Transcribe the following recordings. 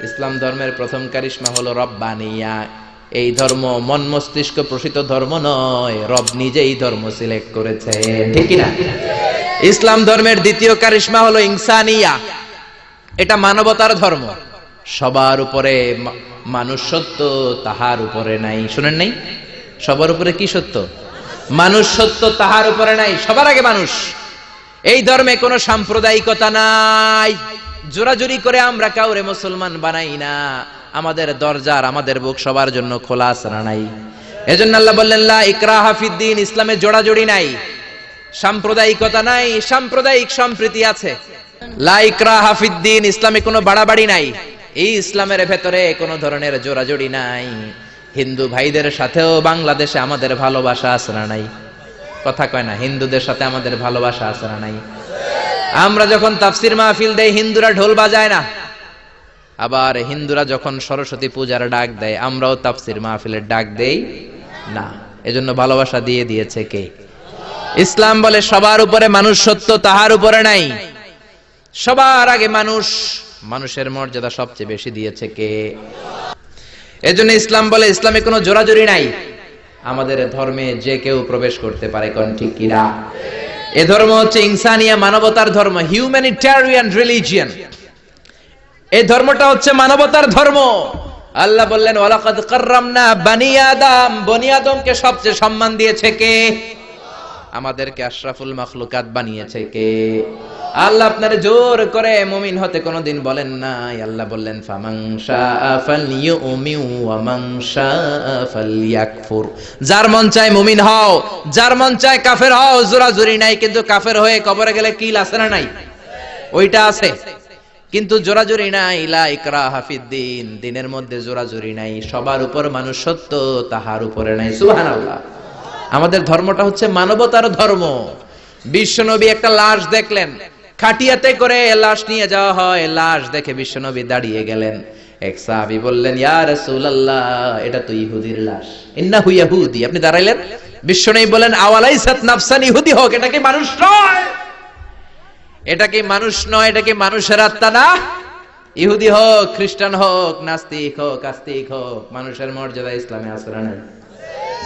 ইসলাম ধর্মের প্রথম কারিশমা হলো রব্বানিয়া। এই ধর্ম মন মস্তিষ্ক প্রসিত ধর্ম নয়, রব নিজেই ধর্ম সিলেক্ট করেছে, ঠিক না? ইসলাম ধর্মের দ্বিতীয় কারিশমা হলো ইনসানিয়া। এটা মানবতার ধর্ম। সবার উপরে মানুষ সত্য, তাহার উপরে নাই। শুনেন নাই? সবার উপরে কি সত্য? মানুষ সত্য, তাহার উপরে নাই। সবার আগে মানুষ। এই ধর্মে কোনো সাম্প্রদায়িকতা নাই। জোরাজুরি করে আমরা কাউরে মুসলমান বানাই না। আমাদের দরজার, আমাদের বুক সবার জন্য খোলা আছে না নাই? এজন্য আল্লাহ বললেন লা ইকরাহা ফিদ্দিন, ইসলামে জোড়াজুড়ি নাই, সাম্প্রদায়িকতা নাই, সাম্প্রদায়িক সম্প্রীতি আছে। লা ইকরাহা ফিদ্দিন, ইসলামে কোনো বাড়াবাড়ি নাই। এই ইসলামের ভেতরে কোনো ধরনের জোড়াজুড়ি নাই। হিন্দু ভাইদের সাথেও বাংলাদেশে আমাদের ভালোবাসা আছে না নাই? কথা কয় না, হিন্দুদের সাথে আমাদের ভালোবাসা আছে না নাই? আমরা যখন তাফসির মাহফিল দেই, হিন্দুরা ঢোল বাজায় না। আবার হিন্দুরা যখন সরস্বতী পূজার ডাক দেয়, আমরাও তাফসির মাহফিলের ডাক দেই না। এজন্য ভালোবাসা দিয়ে দিয়েছে কে? ইসলাম বলে সবার উপরে মানুষ সত্য, তাহার উপরে নাই। সবার আগে মানুষ, মানুষের মর্যাদা সবচেয়ে বেশি দিয়েছে কে? এজন্য ইসলাম বলে ইসলামে কোনো জোরাজুরি নাই। আমাদের ধর্মে যে কেউ প্রবেশ করতে পারে, কোন ঠিক কিনা? এ ধর্ম হচ্ছে ইনসানিয়া, মানবতার ধর্ম, হিউম্যানিটেরিয়ান রিলিজিয়ন। এই ধর্মটা হচ্ছে মানবতার ধর্ম। আল্লাহ বললেন ওয়ালাকাদ কাররামনা বানি আদম, বনি আদমকে সবচেয়ে সম্মান দিয়েছে কে? আমাদেরকে আশরাফুল মাখলুকাত বানিয়েছে কে? আল্লাহ আপনারে জোর করে মুমিন হতে কোনোদিন বলেন নাই। আল্লাহ বললেন ফামান শাআ ফালইউমিন ওয়া মান শাআ ফালইয়াকফুর। যার মন চায় মুমিন হও, যার মন চায় কাফের হও। জোরাজুরি নাই, কিন্তু কাফের হয়ে কবরে গেলে কিল আছে না নাই? ওইটা আছে, কিন্তু জোরাজুরি নাই। লা ইকরাহা ফিদ্দিন, দ্বীনের মধ্যে জোরাজুরি নাই। সবার উপর মানুষ সত্য, তাহার উপরে নাই। সুবহানাল্লাহ। আমাদের ধর্মটা হচ্ছে মানবতার ধর্ম। বিশ্বনবী একটা লাশ দেখলেন, খাটিয়াতে করে লাশ নিয়ে যাওয়া হয়। লাশ দেখে বিশ্বনবী দাঁড়িয়ে গেলেন। এক সাহাবী বললেন ইয়া রাসূলুল্লাহ, এটা তো ইহুদির লাশ। ইন্নাহু ইয়াহুদি। আপনি দাঁড়াইলেন, বিশ্বনবী বলেন আওয়ালাইসাত নাফসান, ইহুদি হোক, এটা কি মানুষ নয়? এটা কি মানুষ নয়? এটা কি মানুষের আত্মা না? ইহুদি হোক, খ্রিস্টান হোক, নাস্তিক হোক, আস্তিক হোক, মানুষের মর্যাদা ইসলামে আছে না নাই?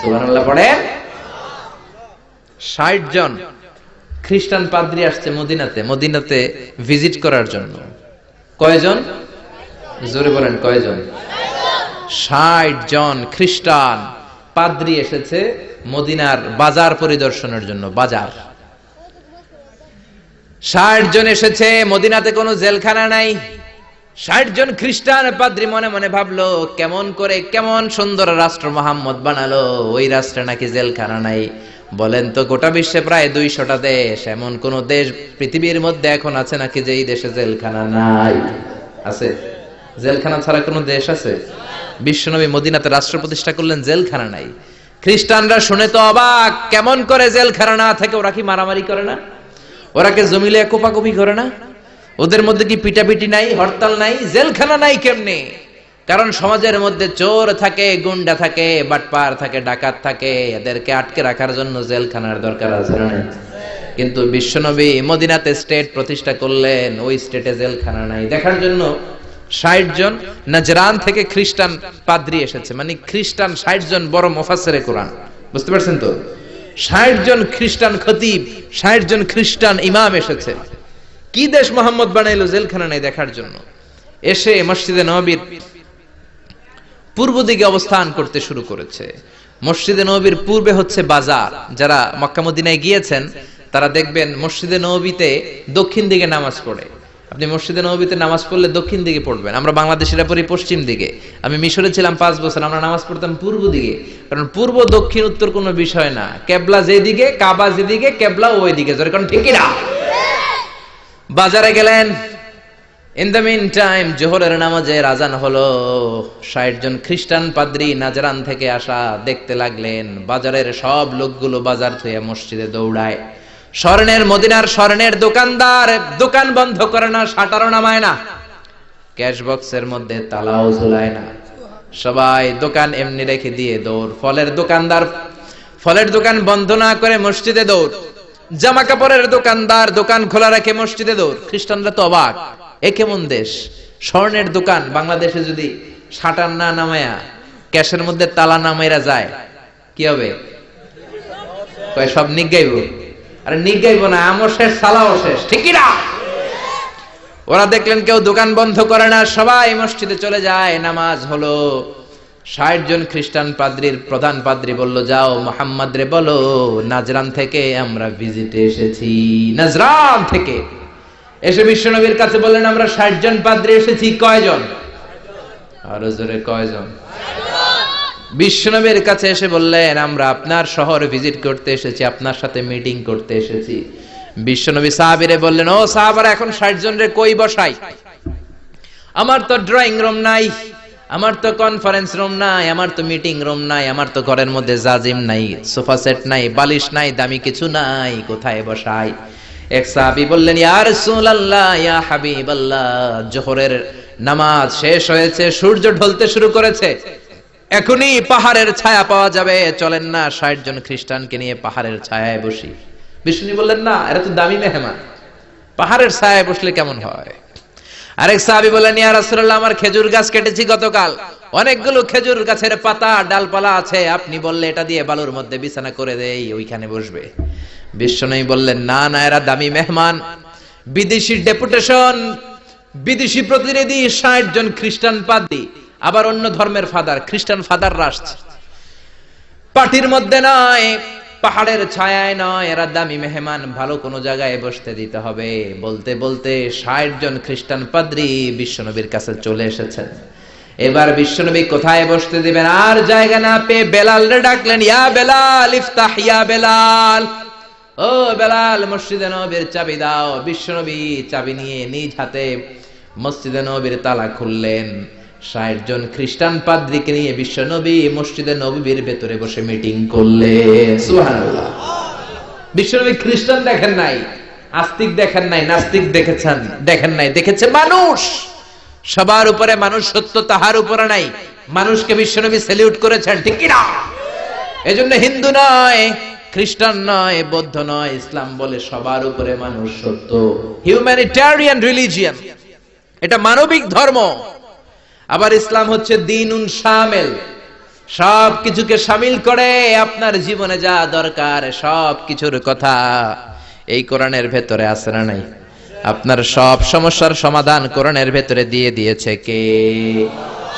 সুবহানাল্লাহ পড়ে। ৬০ জন খ্রিস্টান পাদ্রী আসছে মদিনাতে ভিজিট করার জন্য। কয়জন? জোরে বলেন, কয়জন? ৬০ জন খ্রিস্টান পাদ্রী এসেছে মদিনার বাজার পরিদর্শনের জন্য। বাজার ৬০ জন এসেছে। মদিনাতে কোনো জেলখানা নাই। ৬০ জন খ্রিস্টান পাদ্রী মনে মনে ভাবলো, কেমন করে, কেমন সুন্দর রাষ্ট্র মুহাম্মদ বানালো, ওই রাষ্ট্রে নাকি জেলখানা নাই। বলেন তো, গোটা বিশ্বে প্রায় ২০০টা দেশ, এমন কোন দেশ পৃথিবীর মধ্যে এখন আছে নাকি যে এই দেশে জেলখানা নাই? আছে? জেলখানা ছাড়া কোনো দেশ আছে? বিশ্বনবী মদিনাতে রাষ্ট্র প্রতিষ্ঠা করলেন, জেলখানা নাই। খ্রিস্টানরা শুনে তো অবাক, কেমন করে জেলখানা না থাকে? ওরা কি মারামারি করে না? ওরা কি জমিলে কোপাকুপি করে না? ওদের মধ্যে কি পিটাপিটি নাই, হরতাল নাই? জেলখানা নাই কেমনে? কারণ সমাজের মধ্যে চোর থাকে, গুন্ডা থাকে, বাটপার থাকে, ডাকাত থাকে। এদেরকে আটকে রাখার জন্য জেলখানার দরকার আছে না? কিন্তু বিশ্বনবী মদিনাতে স্টেট প্রতিষ্ঠা করলেন, ওই স্টেটে জেলখানা নাই। দেখার জন্য ৬০ জন নাজরান থেকে খ্রিস্টান পাদ্রী এসেছে। মানে খ্রিস্টান ৬০ জন বড় মুফাসসিরে কোরআন, বুঝতে পারছেন তো? ৬০ জন খ্রিস্টান খতিব, ৬০ জন খ্রিস্টান ইমাম এসেছে। কি দেশ মোহাম্মদ বানাইলো, জেলখানা নাই দেখার জন্য। এসে মসজিদে নববীর পূর্ব দিকে অবস্থান করতে শুরু করেছে। মসজিদে নববীর পূর্বে হচ্ছে বাজার। যারা মক্কা মদিনায় গিয়েছেন তারা দেখবেন মসজিদে নববীতে দক্ষিণ দিকে নামাজ পড়ে। আপনি মসজিদে নববীতে নামাজ পড়লে দক্ষিণ দিকে পড়বেন। আমরা বাংলাদেশিরা পড়ি পশ্চিম দিকে। আমি মিশরে ছিলাম ৫ বছর, আমরা নামাজ পড়তাম পূর্ব দিকে। কারণ পূর্ব দক্ষিণ উত্তর কোনো বিষয় না, কেবলা যেদিকে, কাবা যেদিকে, কেবলা ওই দিকে। কারণ ঠিকই না? বাজারে গেলেন। ইন দ্য মিন টাইম জোহরের নামাজের আজান হলো। ৬০ জন খ্রিস্টান পাদ্রী নাজরান থেকে আসা দেখতে লাগলেন বাজারের সব লোকগুলো বাজার থেকে মসজিদে দৌড়ায়। স্বর্ণের, মদিনার স্বর্ণের দোকানদার দোকান বন্ধ করে না, শাটারও নামায় না, ক্যাশ বক্সের মধ্যে তালাও ঝুলায় না। সবাই দোকান এমনি রেখে দিয়ে দৌড়। ফলের দোকানদার ফলের দোকান বন্ধ না করে মসজিদে দৌড়। জামা কাপড়ের দোকানদার দোকান খোলা রেখে মসজিদে দৌড়। খ্রিস্টানরা তো অবাক, এ কেমন দেশ? স্বর্ণের দোকান বাংলাদেশে যদি শাটার না নামায়া ক্যাশের মধ্যে তালা নামাইরা যায় কি হবে? সব নিগাইব। আরে নিগাইব না, আমও শেষ সালাও শেষ, ঠিক না? ওরা দেখলেন কেউ দোকান বন্ধ করে না, সবাই মসজিদে চলে যায়। নামাজ হলো। 60 জন খ্রিস্টান পাদ্রীর প্রধান পাদ্রী বলল, যাও মুহাম্মদ রে বলো নাজরান থেকে আমরা ভিজিটে এসেছি। নাজরান থেকে এসে বিশ্বনবীর কাছে বললেন, আমরা 60 জন পাদ্রী এসেছি। কয়জন? আরো জোরে, কয়জন? বিশ্বনবীর কাছে এসে বললেন, আমরা আপনার শহরে ভিজিট করতে এসেছি, আপনার সাথে মিটিং করতে এসেছি। বিশ্বনবী সাহাবীরে বললেন, ও সাহাবারা, এখন 60 জন রে কই বসাই? আমার তো ড্রয়িং রুম নাই, আমার তো কনফারেন্স রুম নাই, আমার তো মিটিং রুম নাই, আমার তো ঘরের মধ্যে জাজিম নাই, সোফা সেট নাই, বালিশ নাই, দামি কিছু নাই, কোথায় বসাই? এক সাহাবী বললেন, ইয়া রাসূলুল্লাহ, ইয়া হাবিবাল্লাহ, জোহরের নামাজ শেষ হয়েছে, সূর্য ঢলতে শুরু করেছে, এখনই পাহাড়ের ছায়া পাওয়া যাবে, চলেন না 60 জন খ্রিস্টানকে নিয়ে পাহাড়ের ছায়ায় বসি। বিষ্ণু বললেন, না, এরা তো দামি মেহমান, পাহাড়ের ছায়ায় বসলে কেমন হয়? আরেক সাহাবী বললেন, ইয়া রাসূলুল্লাহ, আমার খেজুর গাছ কেটেছি গতকাল, অনেকগুলো খেজুর গাছের পাতা ডালপালা আছে, আপনি বললে এটা দিয়ে বালুর মধ্যে বিছানা করে দেই, ওইখানে বসবে। বিষ্ণু বললেন, না না, এরা দামি মেহমান, বিদেশি ডেপুটেশন, বিদেশি প্রতিনিধি, 60 জন খ্রিস্টান পাদ্রী, আবার অন্য ধর্মের ফাদার, খ্রিস্টান ফাদাররা আসছে, পার্টির মধ্যে নয়, পাহাড়ের ছায়ায় নয়, এরা দামি মেহমান, ভালো কোনো জায়গায় বসতে দিতে হবে। বলতে বলতে 60 জন খ্রিস্টান পাদ্রী বিশ্বনবীর কাছে চলে এসেছেন। এবার বিশ্বনবী কোথায় বসতে দিবেন, আর জায়গা না পেয়ে বেলালরে ডাকলেন, ইয়া বেলাল ইফতাহ, ইয়া বেলাল, ও বেলাল, মসজিদে নববীর চাবি দাও। বিশ্বনবী চাবি নিয়ে নিজ হাতে মসজিদে নববীর তালা খুললেন। 60 জন খ্রিস্টান পাদ্রীকে নিয়ে বিশ্বনবী মসজিদে নববীর ভেতরে বসে মিটিং করলেন। সুবহানাল্লাহ। বিশ্বনবী খ্রিস্টান দেখেন নাই, আস্তিক দেখেন নাই, নাস্তিক দেখেন নাই, দেখেছে মানুষ। সবার উপরে মানুষ সত্য, তাহার উপরে নাই। মানুষকে বিশ্বনবী স্যালিউট করেছেন, ঠিক কি না? এজন্য হিন্দু নয়, খ্রিস্টান নয়, বৌদ্ধ নয়, ইসলাম বলে সবার উপরে মানুষ সত্য। হিউম্যানিটেরিয়ান রিলিজিয়ন, এটা মানবিক ধর্ম। আবার ইসলাম হচ্ছে দ্বীনুন শামিল, সব কিছুকে শামিল করে, আপনার জীবনে যা দরকার সব কিছুর কথা এই কোরআনের ভেতরে আছে না নাই? আপনার সব সমস্যার সমাধান কোরআনের ভেতরে দিয়ে দিয়েছে কে?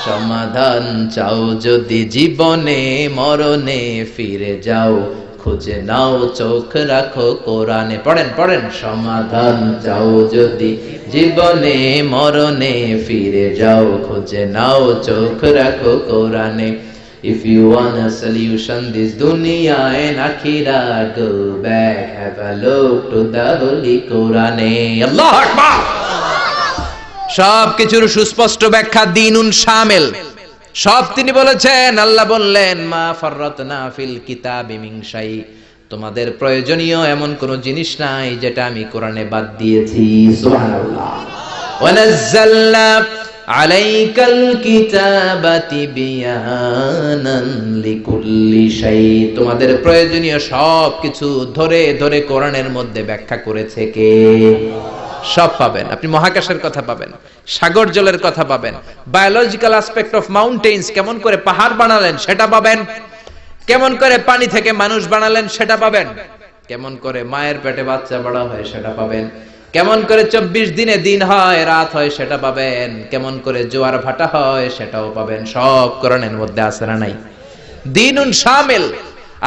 সমাধান চাও যদি জীবনে, মরণে ফিরে যাও, খুঁজে নাও, চোখ রাখো কোরআনে। পড়েন পড়েন, সমাধান চাও যদি জীবনে, মরণে ফিরে যাও, খুঁজে নাও, চোখ রাখো কোরআনে। If you want a solution this dunya and akhirah, go back, have a look to the holy Quran. Allahu Akbar. সব কিছুর সুস্পষ্ট ব্যাখ্যা দ্বীনুন শামিল, সব তিনি বলেছেন। আল্লাহ বললেন, মা ফাররাতনা ফিল কিতাবি মিন শাই, তোমাদের প্রয়োজনীয় এমন কোন জিনিস নাই যেটা আমি কোরআনে বাদ দিয়েছি। সুবহানাল্লাহ। ওয়া নাযালনা আলাইকাল কিতাবা তিবয়ানান লিকুল্লি শাই, তোমাদের প্রয়োজনীয় সব কিছু ধরে ধরে কোরআনের মধ্যে ব্যাখ্যা করেছে কে? সব পাবেন আপনি। মহাকাশের কথা পাবেন, সাগর জলের কথা পাবেন, বায়োলজিক্যাল অ্যাসপেক্ট অফ মাউন্টেন্স, কেমন করে পাহাড় বানালেন সেটা পাবেন, কেমন করে পানি থেকে মানুষ বানালেন সেটা পাবেন, কেমন করে মায়ের পেটে বাচ্চা বড় হয় সেটা পাবেন, কেমন করে 24 দিনে দিন হয় রাত হয় সেটা পাবেন, কেমন করে জোয়ার ভাটা হয় সেটাও পাবেন। সব কোরআনের মধ্যে আছে না নাই? দ্বীনুন শামিল।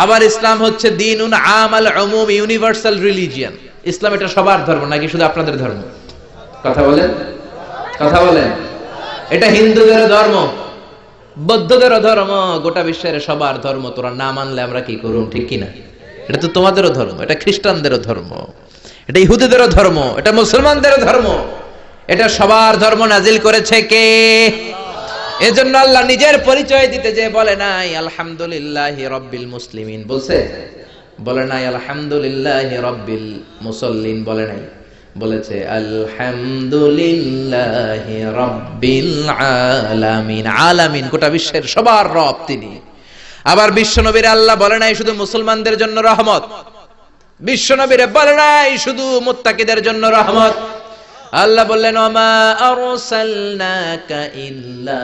আবার ইসলাম হচ্ছে দ্বীনুন আমাল উমুম, ইউনিভার্সাল রিলিজিয়ন। ইসলাম এটা সবার ধর্ম নাকি শুধু আপনাদের ধর্ম? কথা বলেন, কথা বলেন। এটা হিন্দুদের ধর্ম, বৌদ্ধদের ধর্ম, গোটা বিশ্বের সবার ধর্ম। তোরা না মানলে আমরা কি করব, ঠিক কিনা? এটা তো তোমাদেরও ধর্ম, এটা খ্রিস্টানদেরও ধর্ম, এটা ইহুদিদেরও ধর্ম, এটা মুসলমানদেরও ধর্ম, এটা সবার ধর্ম নাজিল করেছে কে? এজন্য আল্লাহ নিজের পরিচয় দিতে যে বলে নাই আলহামদুলিল্লাহি রাব্বিল মুসলিমিন, বলছে? বলে নাই আলহামদুলিল্লাহি রাব্বিল মুসাল্লিন, বলে নাই, বলেছে আলহামদুলিল্লাহি রাব্বিল আলামিন। আলামিন গোটা বিশ্বের সবার রব তিনি। আবার বিশ্বনবীর আল্লাহ বলে নাই শুধু মুসলমানদের জন্য রহমত, বিশ্বনবীরে বলে নাই শুধু মুত্তাকিদের জন্য রহমত। আল্লাহ বললেন ওমা আরসালনাকা ইল্লা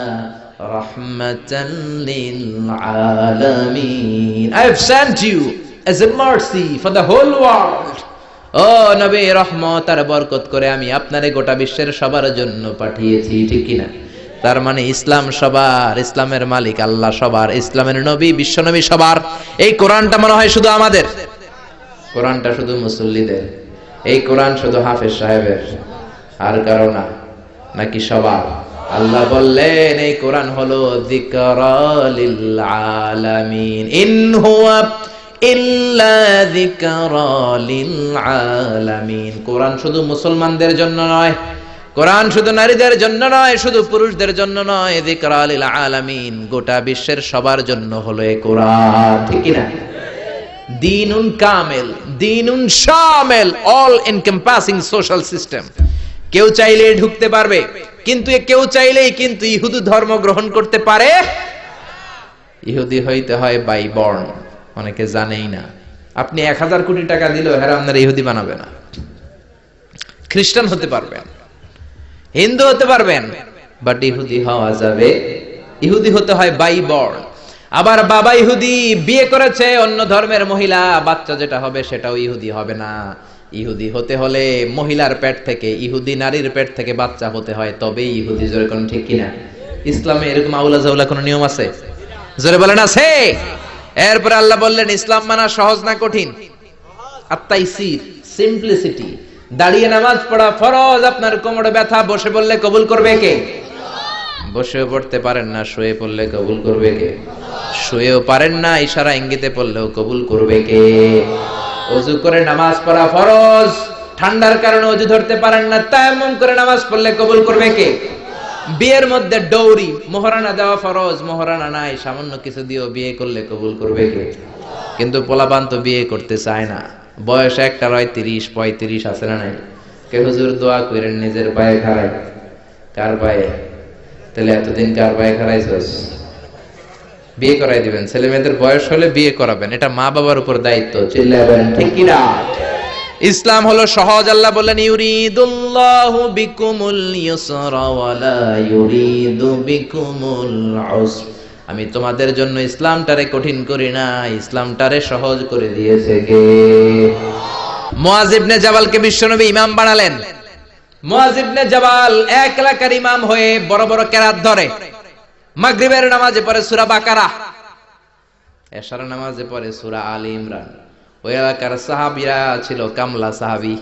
রাহমাতাল লিল আলামিন, I have sent you as a mercy for the whole world. ও নবী, রহমত আর বরকত করে আমি আপনারে গোটা বিশ্বের সবার জন্য পাঠিয়েছি, ঠিক কি না? তার মানে ইসলাম সবার, ইসলামের মালিক আল্লাহ সবার, ইসলামের নবী বিশ্ব নবী সবার। এই কোরআনটা মনে হয় শুধু আমাদের, কোরআনটা শুধু মুসল্লিদের, এই কোরআন শুধু হাফেজ সাহেবের, আর কারো না, নাকি সবার? আল্লাহ বললেন এই কোরআন হলো যিকরা লিল আলামিন, ইন হুয়া ইল্লা যিকরা লিল আলামিন। কোরআন শুধু মুসলমানদের জন্য নয়, কোরআন শুধু নারীদের জন্য নয়, শুধু পুরুষদের জন্য নয়, যিকরা লিল আলামিন, গোটা বিশ্বের সবার জন্য হলো এই কোরআন, ঠিক কি না? দীনুন কামেল, দীনুন শামেল, অল এনকম্পাসিং সোশ্যাল সিস্টেম। কেউ চাইলেই ঢুকতে পারবে, কিন্তু কেউ চাইলেই কিন্তু ইহুদি ধর্ম গ্রহণ করতে পারে। ইহুদি হইতে হয় বাই বর্ন, অনেকে জানেই না। আপনি 1000 কোটি টাকা দিলেও হেরা আপনার ইহুদি বানাবে না। খ্রিস্টান হতে পারবেন, হিন্দু হতে পারবেন, বাট ইহুদি হওয়া যাবে, ইহুদি হতে হয় বাই বর্ন। আবার বাবা ইহুদি, বিয়ে করেছে অন্য ধর্মের মহিলা, বাচ্চা যেটা হবে সেটাও ইহুদি হবে না। ইহুদি হতে হলে মহিলার পেট থেকে, ইহুদি নারীর পেট থেকে বাচ্চা হতে হয়, তবেই ইহুদি। জোরে কোন ঠিক কিনা? ইসলামে এরকম আউলা জাউলা কোন নিয়ম আছে? জোরে বলেন আছে? এরপর আল্লাহ বললেন ইসলাম মানা সহজ না কঠিন? আত-তাইসির, সিম্পলিসিটি। দাঁড়িয়ে নামাজ পড়া ফরজ, আপনার কোমরে ব্যথা, বসে বললে কবুল করবে কে? বসেও পড়তে পারেন না, শুয়ে পড়লে কবুল করবে কে? শুয়েও পারেন না, ইশারা ইঙ্গিতে পড়লেও কবুল করবে কে? ওযু করে নামাজ পড়া ফরজ, ঠান্ডার কারণে ওযু ধরতে পারেন না, তায়াম্মুম করে নামাজ পড়লে কবুল করবে কে? বিয়ের মধ্যে ডৌরি, মোহরানা দেওয়া ফরজ, মোহরানা নাই, সামান্য কিছু দিয়েও বিয়ে করলে কবুল করবে কে? কিন্তু পোলাপান তো বিয়ে করতে চায় না, বয়স একটা হয় 30-35 আছে না নাই? কে হুজুর দোয়া করেন নিজের পায়ে খাড়াই। কার পায়ে? তাহলে এতদিন কার পায়ে খাড়াইছস? বিয়ে করাই দিবেন, ছেলে মেয়েদের বয়স হলে বিয়ে করাবেন, এটা মা বাবার উপর দায়িত্ব। চিল্লায় বলেন ঠিক কি না? ইসলাম হলো সহজ। আল্লাহ বলেন ইউরিদুল্লাহু বিকুমুল ইউসরা ওয়া লা ইউরিদু বিকুমুল উসর, আমি তোমাদের জন্য ইসলামটারে কঠিন করি না, ইসলামটারে সহজ করে দিয়েছে কে? মুআয ইবনে জাবালকে বিশ্বনবী ইমাম বানালেন। মুআয ইবনে জাবাল এক এলাকার ইমাম হয়ে বড় বড় কেরাত ধরে। মাগরিবের নামাজে পড়ে সূরা বাকারা, এশার নামাজে পড়ে সূরা আলী ইমরান। ওই এলাকার সাহাবীরা ছিল কামলা সাহাবী,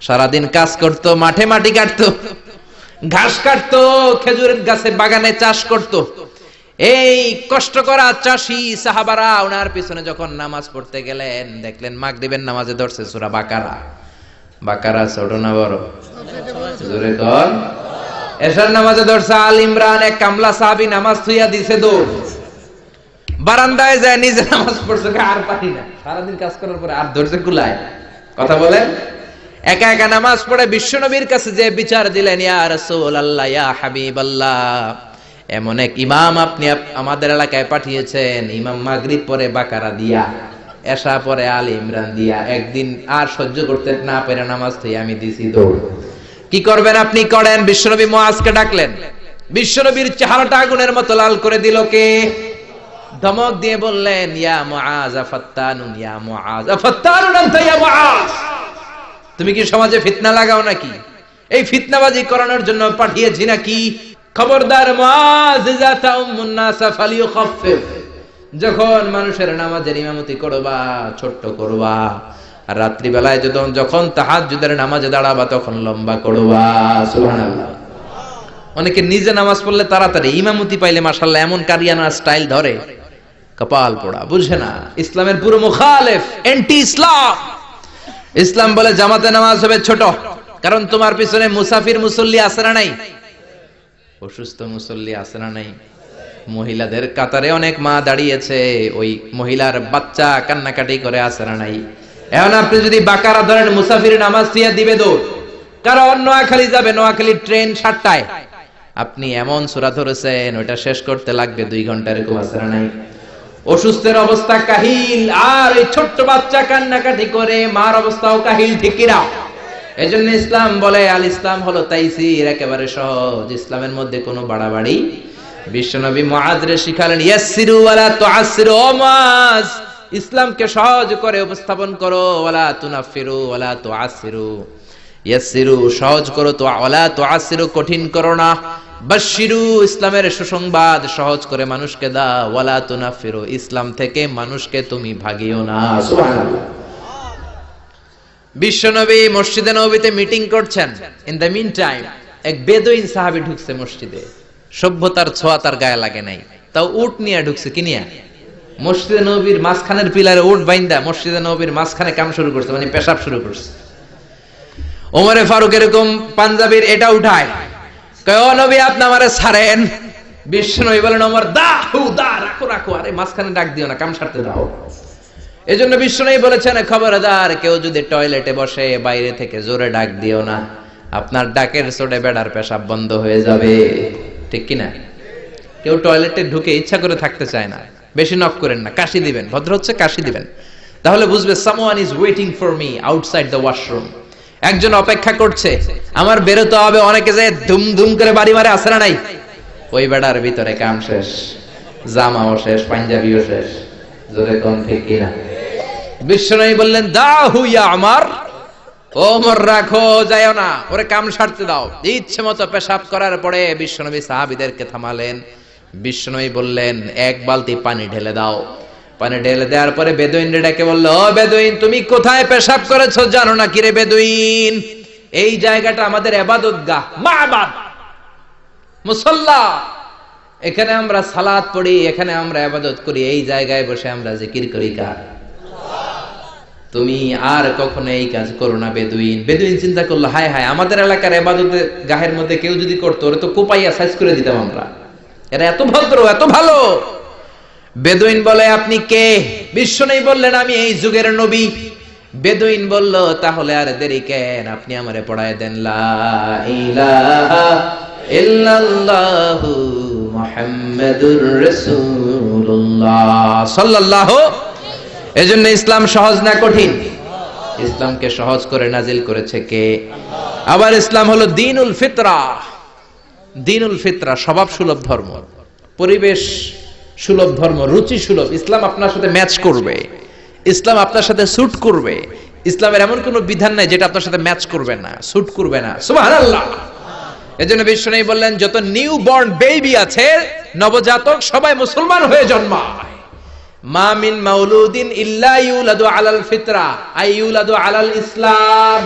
সারাদিন কাজ করত, মাঠে মাটি কাটতো, ঘাস কাটতো, খেজুরের গাছে বাগানে চাষ করত। এই কষ্ট করা চাষী সাহাবারা ওনার পিছনে যখন নামাজ পড়তে গেলেন, দেখলেন মাগরিবের নামাজে ধরছে সূরা বাকারা। বাকারা ছোট না বড়? জোরে কর। এশার নামাজে ধরছে আল ইমরান। এক কামলা সাহাবী নামাজ থুইয়া দিছে দৌড়, বারান্দায় যায় নিজে নামাজ পড়ছে, আর পারি না, সারাদিন কাজ করার পরে আর ধৈর্য কুলায়? কথা বলেন। একা একা নামাজ পড়ে বিশ্বনবীর কাছে যে বিচার দিলেন, ইয়া রাসূলুল্লাহ, ইয়া হাবিবাল্লাহ, এমন এক ইমাম আপনি আমাদের এলাকায় পাঠিয়েছেন, ইমাম মাগরিব পরে বাকারা দিয়া, এশা পরে আল ইমরান দিয়া, একদিন আর সহ্য করতে না পেরে নামাজ থেকে আমি দিছি দৌড়। কি করবেন আপনি? করেন। বিশ্বনবী মুআজকে ডাকলেন, বিশ্বনবীর চেহারাটা আগুনের মতো লাল করে দিল কে? ধমক দিয়ে বললেন, ইয়া মুআজ আফাত্তানুন, ইয়া মুআজ আফাত্তানুন আনতা ইয়া মুআজ, তুমি কি সমাজে ফিতনা লাগাও নাকি? এই ফিতনাবাজি করানোর জন্য পাঠিয়েছি নাকি? খবরদার মুআজ, ইযা তাউমুন নাস ফালিয়ুখাফফিফ, যখন মানুষের নামাজের ইমামতি করবা ছোট্ট করবা, আর রাত্রি বেলায় যখন তাহাজ্জুদের নামাজে দাঁড়াবা তখন লম্বা করবা। সুবহানাল্লাহ। অনেকে নিজে নামাজ পড়লে তাড়াতাড়ি, ইমামতি পাইলে মাশাআল্লাহ এমন কারিয়ানা স্টাইল ধরে, কপাল পোড়া, বুঝে না ইসলামের পুরো মুখালেফ, এন্টি ইসলাম। ইসলাম বলে জামাতে নামাজ হবে ছোট, কারণ তোমার পিছনে মুসাফির মুসল্লি আছে না নাই? অসুস্থ মুসল্লি আছে না নাই? মহিলাদের কাতারে অনেক মা দাঁড়িয়েছে, ওই মহিলার বাচ্চা কান্নাকাটি করে আছে না নাই? এখন আপনি যদি বাকারা ধরেন, মুসাফির নামাজ দিয়ে দিবে দৌড়, কারণ নোয়াখালী যাবে, নোয়াখালী ট্রেন 7টায়, আপনি এমন সূরা ধরেছেন ওইটা শেষ করতে লাগবে 2 ঘন্টা, এরকম আছে না নাই? অসুস্থের অবস্থা কাহিল, আর এই ছোট্ট বাচ্চা কান্নাকাটি করে, মার অবস্থাও কাহিল, ঠিক কিনা? এজন্য ইসলাম বলে আল ইসলাম হলো তাইসির, একেবারে সহজ, ইসলামের মধ্যে কোনো বাড়াবাড়ি। বিশ্বনবী মুআযরে শিখালেন ইয়াসসিরু ওয়ালা তুআসসিরু, ও মুআয ইসলামকে সহজ করে উপস্থাপন করো, ওয়ালা তুনাফিরু ওয়ালা তুআসসিরু, ইয়াসসিরু সহজ করো, তো ওয়ালা তুআসসিরু কঠিন করো না, বাশশিরু ইসলামের সুসংবাদ সহজ করে মানুষকে দাও, ওয়ালা তুনাফিরু ইসলাম থেকে মানুষকে তুমি ভাগিও না। সুবহানাল্লাহ। বিশ্বনবী মসজিদে নববীতে মিটিং করছেন, ইন দ্য মিন টাইম এক বেদুইন সাহাবী ঢুকছে মসজিদে, সভ্যতার ছোঁয়া তার গায়ে লাগে নাই, তাও উট নিয়ে ঢুকছে। কি নিয়ে? মসজিদে নববীর মাঝখানের পিলারে উট বাইন্দা মসজিদে নববীর মাঝখানে কাম শুরু করছে, মানে পেশাব শুরু করছে। ওমরে ফারুক এরকম পাঞ্জাবির এটা উঠায়, কয় ও নবী আপনি আমারে ছাড়েন। বিশ্বনবী বলেন ওমর দা রাখো রাখো, আরে মাঝখানে ডাক দিও না, কাম সারতে দাও। এজন্য বিশ্বনবী বলেছেন খবরদার কেউ যদি টয়লেটে বসে বাইরে থেকে জোরে ডাক দিও না, আপনার ডাকের চোটে বেড়ার পেশাব বন্ধ হয়ে যাবে। ঠিক কি না? কেউ টয়লেটে ঢুকে ইচ্ছা করে থাকতে চায় না, বেশি নক করেন না, কাশি দিবেন, ভদ্র হচ্ছে কাশি দিবেন, তাহলে বুঝবে someone is waiting for me outside the washroom, একজন অপেক্ষা করছে আমার বেরোতে হবে। অনেকে যে ধুম ধুম করে বাড়ি মারে, আসে না নাই? ওই বেড়ার ভিতরে কাম শেষ, জামাও শেষ, পাঞ্জাবিও শেষ। জোরে কোন ঠিক কিনা? বিশ্বনবী বললেন দাহু ইয়া আমার, ওমর রাখো, যায়ও না, ওরে কাম সারতে দাও। ইচ্ছে মতো পেশাব করার পরে বিশ্বনবী সাহাবীদেরকে থামালেন। বিশ্বনবী বললেন এক বালতি পানি ঢেলে দাও। পানি ঢেলে দেওয়ার পরে বেদুইনরে ডেকে বলল, ও বেদুইন তুমি কোথায় পেশাব করেছো জানো না কি রে বেদুইন? এই জায়গাটা আমাদের ইবাদতগাহ, মাবাদ, মুসাল্লা, এখানে আমরা সালাত পড়ি, এখানে আমরা ইবাদত করি, এই জায়গায় বসে আমরা জিকির করি কার? তুমি আর কখনো এই কাজ করো না বেদুইন। বেদুইন চিন্তা করলো হায় হায়, আমাদের এলাকার ইবাদতের গাহের মধ্যে কেউ যদি করতো ওরে তো কোপাইয়া সাইজ করে দিতাম আমরা, এরা এত ভদ্র এত ভালো। বেদুইন বলে আপনি কে? বিশ্বনবী বললেন আমি এই যুগের নবী। বেদুইন বলল তাহলে আর দেরি কেন, আপনি আমারে পড়ায় দেন লা ইলাহা ইল্লাল্লাহু মুহাম্মাদুর রাসূলুল্লাহ সাল্লাল্লাহু। এজন্য ইসলাম সহজ না কঠিন? ইসলামকে সহজ করে নাজিল করেছে কে? আবার ইসলাম হলো দ্বীনুল ফিতরা। দ্বীনুল ফিতরা স্বভাব সুলভ ধর্ম, পরিবেশ সুলভ ধর্ম, রুচি সুলভ। ইসলাম আপনার সাথে ম্যাচ করবে, ইসলাম আপনার সাথে স্যুট করবে। ইসলামের এমন কোনো বিধান নাই যেটা আপনার সাথে ম্যাচ করবে না, স্যুট করবে না। সুবহানাল্লাহ। এজন্য বিশ্বনবী বললেন যত নিউ বর্ন বেবি আছে, নবজাতক, সবাই মুসলমান হয়ে জন্মায়। মা মিন মাউলুদিন ইল্লা ইউলাদু আলাল ফিতরা আই ইউলাদু আলাল ইসলাম।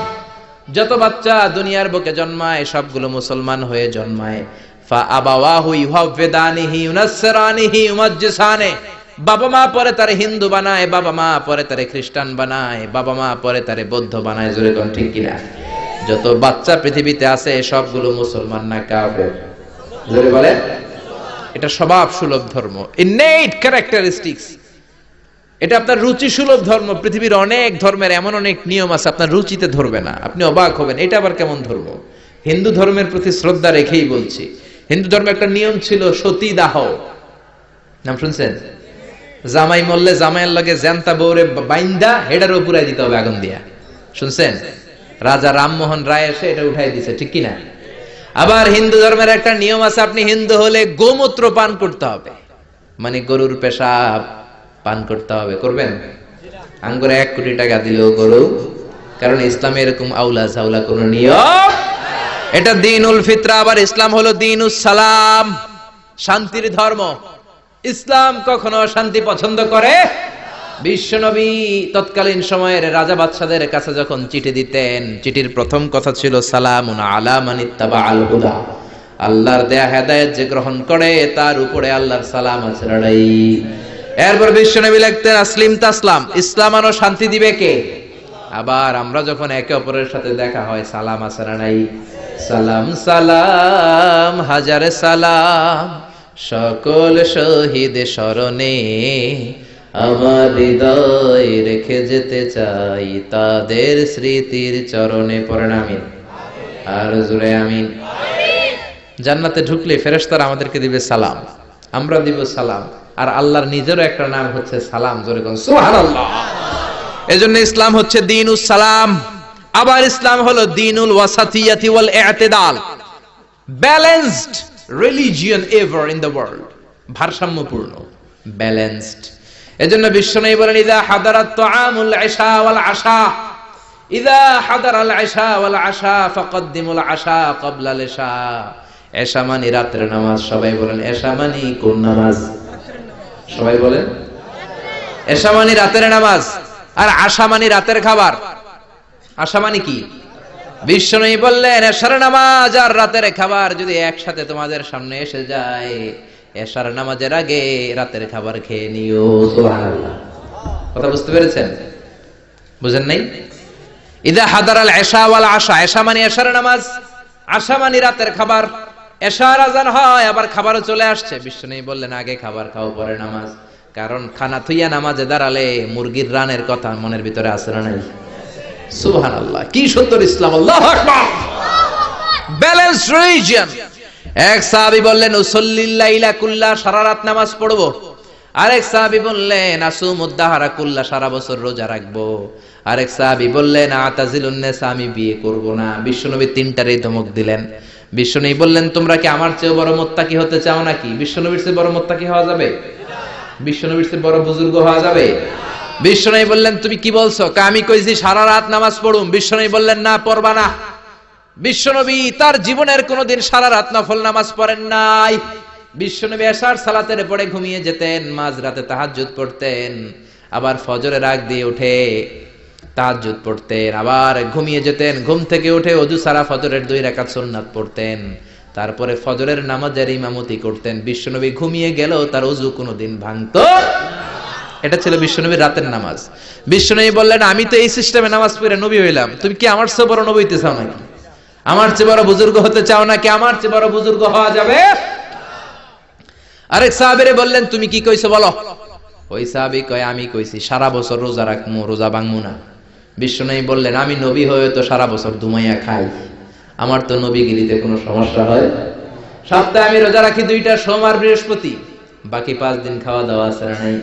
যত বাচ্চা দুনিয়ার বুকে জন্মায় সবগুলো মুসলমান হয়ে জন্মায়। ফা আবাওয়াহু ইউহাওয়িদানিহি ইউনাসসিরানিহি ইউমাজ্জিসানি। বাবা মা পরে তারে হিন্দু বানায়, বাবা মা পরে তারে খ্রিস্টান বানায়, বাবা মা পরে তারে বৌদ্ধ বানায়। জোরে কোন ঠিক কিনা? যত বাচ্চা পৃথিবীতে আছে সবগুলো মুসলমান না কাফের? জোরে বলে। এটা স্বভাব সুলভ ধর্ম, ইননেট ক্যারেক্টারিস্টিক্স। এটা আপনার রুচি সুলভ ধর্ম। পৃথিবীর অনেক ধর্মের এমন অনেক নিয়ম আছে আপনার রুচিতে ধরবে না, আপনি অবাক হবেন এটা আবার কেমন ধর্ম। হিন্দু ধর্মের প্রতি শ্রদ্ধা রেখেই বলছি, হিন্দু ধর্মে একটা নিয়ম ছিল সতী দাহ। নাম শুনছেন? জামাই মরলে জামাইয়ের লগে জ্যান্তা বউরে বাইন্দা হেডার উপরে দিতে হবে আগুন দিয়া। শুনছেন? রাজা রামমোহন রায় এসে এটা উঠাই দিছে, ঠিক কিনা? আবার হিন্দু ধর্মের একটা নিয়ম আছে, আপনি হিন্দু হলে গোমূত্র পান করতে হবে, মানে গরুর পেশাব পান করতে হবে। করবেন? আঙ্গুরে 1 কোটি টাকা দিলেও গরু, কারণ ইসলামে এরকম আউলা জাউলা কোন নিয়ম। এটা দ্বীনুল ফিতরা। আবার ইসলাম হলো দ্বীনুস সালাম, শান্তির ধর্ম। ইসলাম কখনো শান্তি পছন্দ করে? বিশ্বনবী তৎকালীন সময়ের রাজা বাদশাদের কাছে যখন চিঠি দিতেন, চিঠির প্রথম কথা ছিল সালামুন আলা মান ইত্তাবাআল হুদা। আল্লাহর দেয়া হেদায়েত যে গ্রহণ করে তার উপরে আল্লাহর সালাম আছে লড়াই। এরপর বিশ্বনবী লিখতেন আসলিম তাসলাম, ইসলাম আনো শান্তি দিবে কে? আবার আমরা যখন একে অপরের সাথে দেখা হয় সালাম আছে না নাই? সালাম সালাম হাজার সালাম সকল শহীদ স্মরণে, আমার হৃদয় রেখে যেতে চাই তাদের স্মৃতির চরণে। পড়েন আমিন। আর জোরে আমিন। জান্নাতে ঢুকলে ফেরেশতারা আমাদেরকে দিবে সালাম, আমরা দিব সালাম, আর আল্লাহর নিজেরও একটা নাম হচ্ছে সালাম। জোরে কোন সুবহানাল্লাহ। এজন্য ইসলাম হচ্ছে দ্বীনুস সালাম, আবার ইসলাম হলো দ্বীনুল ওয়াসাতিয়াতি ওয়াল ই'তিদাল, balanced religion ever in the world, ভারসাম্যপূর্ণ, ব্যালেন্সড। এজন্য বিশ্বনবী বলেন ইযা হাদারাত তুআমুল ইশা ওয়াল আশা, ইযা হাদারাল ইশা ওয়াল আশা ফাকদ্দিমুল আশা ক্বাবলাল ইশা। এশা মানে রাতের নামাজ। সবাই বলেন এশা মানে কোন নামাজ? সবাই বলেন এশা মানে রাতের নামাজ, আর আশা মানে রাতের খাবার। আশা মানে কি? বিশ্বনবী বললেন এশার নামাজ আর রাতের খাবার যদি একসাথে তোমাদের সামনে এসে যায়, এশার নামাজের আগে রাতের খাবার খেয়ে নিও। সুবহানাল্লাহ। কথা বুঝতে পেরেছেন? বুঝেন নাই? ইদা হাদারাল ইশা ওয়াল আশা, ইশা মানে এশার নামাজ, আশা মানে রাতের খাবার। এশার আযান হয়, আবার খাবারও চলে আসছে। বিশ্বনবী বললেন আগে খাবার খাও পরে নামাজ, কারণ খানা থুইয়া নামাজে দাঁড়ালে মুরগির রানের কথা মনের ভিতরে আসে না নাই? সুবহানাল্লাহ, কি সুন্দর ইসলাম! আল্লাহু আকবার। Balanced religion. এক সাহাবী বললেন উসাল্লিল লাইলা কুল্লা, সারা রাত নামাজ পড়বো। আরেক সাহাবী বললেন আসুমুদ দাহরা কুল্লা, সারা বছর রোজা রাখবো। আরেক সাহাবী বললেন আতাজিলুন নিসা, আমি বিয়ে করব না। বিশ্বনবী তিনটারই ধমক দিলেন। বিশ্বনবী বললেন তোমরা কি আমার চেয়ে বড় মুত্তাকি হতে চাও নাকি? বিশ্বনবীর চেয়ে বড় মুত্তাকি হওয়া যাবে? বিশ্বনবীর চেয়ে বড় বুজুর্গ হওয়া যাবে? বিশ্বনবী বললেন তুমি কি বলছো? আমি কইছি সারা রাত নামাজ পড়ুম। বিশ্বনবী বললেন না, পড়বা না। বিশ্বনবী তার জীবনের কোনোদিন সারা রাত নফল নামাজ পড়েন নাই। বিশ্বনবী এশার সালাতের পরে ঘুমিয়ে যেতেন, মাঝরাতে তাহাজ্জুদ পড়তেন, আবার ফজরের আগ দিয়ে উঠে তাহাজ্জুদ পড়তেন, আবার ঘুমিয়ে যেতেন, ঘুম থেকে উঠে ওযু সারা ফজরের 2 রাকাত সুন্নাত পড়তেন, তারপরে ফজরের নামাজের ইমামতি করতেন। বিশ্বনবী ঘুমিয়ে গেলেও তার ওযু কোনোদিন ভাঙতো। এটা ছিল বিশ্বনবীর রাতের নামাজ। বিশ্বনবী বললেন আমি তো এই সিস্টেমে নামাজ পড়ে নবী হইলাম, তুমি কি আমার চেয়ে বড় নবী হইতে চাও নাকি? আমার চেয়ে বড় বুজুর্গ হতে চাও নাকি? আমার চেয়ে বড় বুজুর্গ হওয়া যাবে? আরেক সাহাবীরে বললেন তুমি কি কইছো বলো। ওই সাহাবী কয় আমি কইছি সারা বছর রোজা রাখমু, রোজা ভাঙমু না। বিশ্বনবী বললেন আমি নবী হয়ে তো সারা বছর দুমাইয়া খাই, আমার তো নবীগিরিতে কোনো সমস্যা হয়? সপ্তাহে আমি রোজা রাখি 2টা, সোমবার বৃহস্পতি, বাকি 5 দিন খাওয়া দাওয়া আছে না নাই?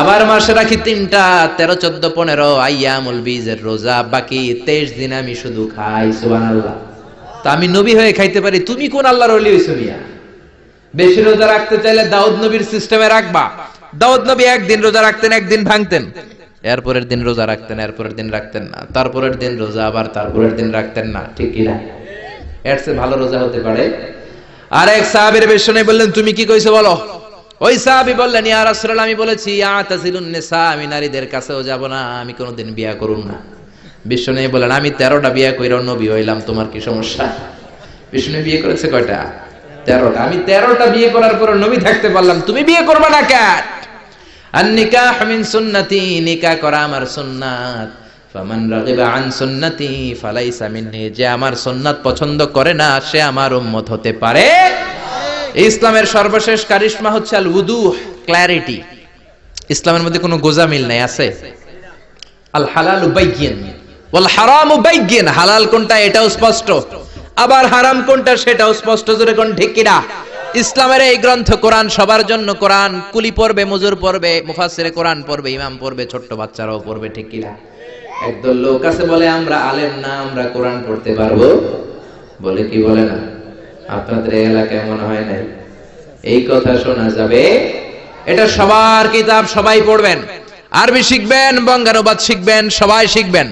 আবার মাসে রাখি 3টা, 13, 14, 15 আইয়ামুল বীজের রোজা, বাকি 23 দিন আমি শুধু খাই। সুবহানাল্লাহ। তা আমি নবী হয়ে খাইতে পারি, তুমি কোন আল্লাহর ওলি হইছো মিয়া? বেশি রোজা রাখতে চাইলে দাউদ নবীর সিস্টেমে রাখবা। দাউদ নবী একদিন রোজা রাখতেন, একদিন ভাঙতেন, এরপরের দিন রোজা রাখতেন, এরপরের দিন রাখতেন না, তারপরের দিন রোজা, আবার তারপরের দিন রাখতেন না। ঠিক কি না? এর চেয়ে ভালো রোজা হতে পারে? আরেক সাহাবীর বিশ্বনবী বললেন তুমি কি কইছো বলো। ওই সাহাবী বললেন ইয়া রাসূলুল্লাহ আমি বলেছি আতাজিলুন নিসা, আমি নারীদের কাছেও যাব না, আমি কোনোদিন বিয়া করব না। বিশ্বনবী বললেন আমি 13টা বিয়া কইরাও নবী হইলাম, তোমার কি সমস্যা? বিশ্বনবী বিয়ে করেছে কয়টা? 13টা। আমি 13টা বিয়ে করার পর নবী থাকতে পারলাম, তুমি বিয়ে করবে না কেন? আন নিকাহ মিন সুন্নতি, নিকাহ করা আমার সুন্নাত। ফামান রাগিবা আন সুন্নতি ফালাইসা মিন্নি, যে আমার সুন্নাত পছন্দ করে না সে আমার উম্মত হতে পারে। ইসলামের সর্বশেষ কারিশমা হচ্ছে আল উদুহ, ক্ল্যারিটি। ইসলামের মধ্যে কোনো গোজামিল নাই, আছে? আল হালালু বাইয়িন ওয়াল হারামু বাইয়িন, হালাল কোনটা এটাও স্পষ্ট, আবার হারাম কোনটা সেটাও স্পষ্ট। জোরে কোন ঠিক কিনা? ইসলামের এই গ্রন্থ কোরআন সবার জন্য। কোরআন কুলি পড়বে, মজুর পড়বে, মুফাসসিরে কোরআন পড়বে, ইমাম পড়বে, ছোট্ট বাচ্চারাও পড়বে। ঠিক কিনা? একদল লোক আছে বলে আমরা আলেম না, আমরা কোরআন পড়তে পারবো, বলে কি বলে না? আপনাদের এলাকায় মনে হয় নাই এই কথা শোনা যাবে? এটা সবার কিতাব, সবাই পড়বেন, আরবি শিখবেন, বঙ্গানুবাদ শিখবেন, সবাই শিখবেন।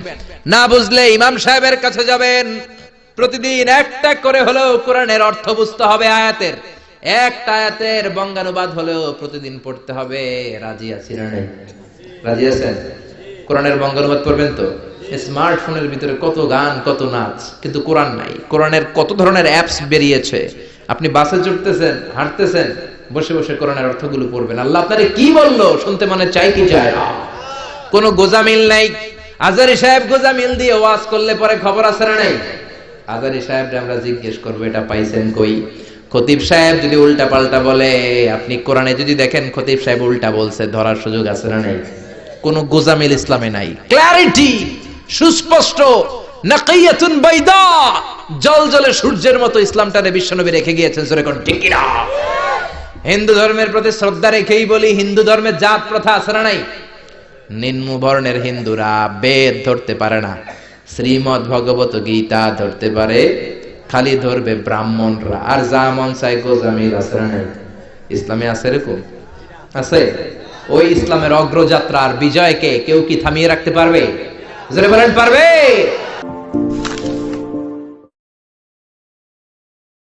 না বুঝলে ইমাম সাহেবের কাছে যাবেন, প্রতিদিন একটা করে হলেও কোরআনের অর্থ বুঝতে হবে। আয়াতের একটা আয়াতের বঙ্গানুবাদ হলেও প্রতিদিন পড়তে হবে। রাজি আছি না নাই? রাজি আছেন? কোরআনের বঙ্গানুবাদ করবেন তো? স্মার্টফোনের ভিতরে কত গান, কত নাচ, কিন্তু কোরআন নাই। কোরআনের কত ধরনের অ্যাপস বেরিয়েছে, আপনি বাসে চড়তেছেন, হাঁটতেছেন, বসে বসে কোরআনের অর্থগুলো পড়বেন। আল্লাহ আপনারে কি বললো শুনতে মনে চাই কি চায় না? কোনো গোজামিল নাই। আজারি সাহেব গোজামিল দিয়ে ওয়াজ করলে পরে খবর আছে না নাই? আজারি সাহেবরে আমরা জিজ্ঞেস করবো এটা পাইছেন কই? খতিব সাহেব যদি উল্টা পাল্টা বলে, আপনি কোরআনে যদি দেখেন খতিব সাহেব উল্টা বলছে, ধরার সুযোগ আছে না নাই? কোন গোজামিল ইসলামে নাই। ক্ল্যারিটি, সুস্পষ্ট, নাকিয়াতুন বাইদা, জলজলে সূর্যের মতো ইসলামটারে বিশ্বনবী রেখে গিয়েছেন। জোরে কোন ঠিক কিনা? হিন্দু ধর্মের প্রতি শ্রদ্ধা রেখেই বলি, হিন্দু ধর্মের জাত প্রথা আছে না নাই? নিম্ন বর্ণের হিন্দুরা বেদ ধরতে পারে না, শ্রীমদ ভগবত গীতা ধরতে পারে খালি ধরবে ব্রাহ্মণরা, আর যা মন চাই গোজামিল আচরণের। ইসলামে আছে এরকম? আছে? ওই ইসলামের অগ্রযাত্রার বিজয়কে কেউ কি থামিয়ে রাখতে পারবে? জোরে বলেন পারবে?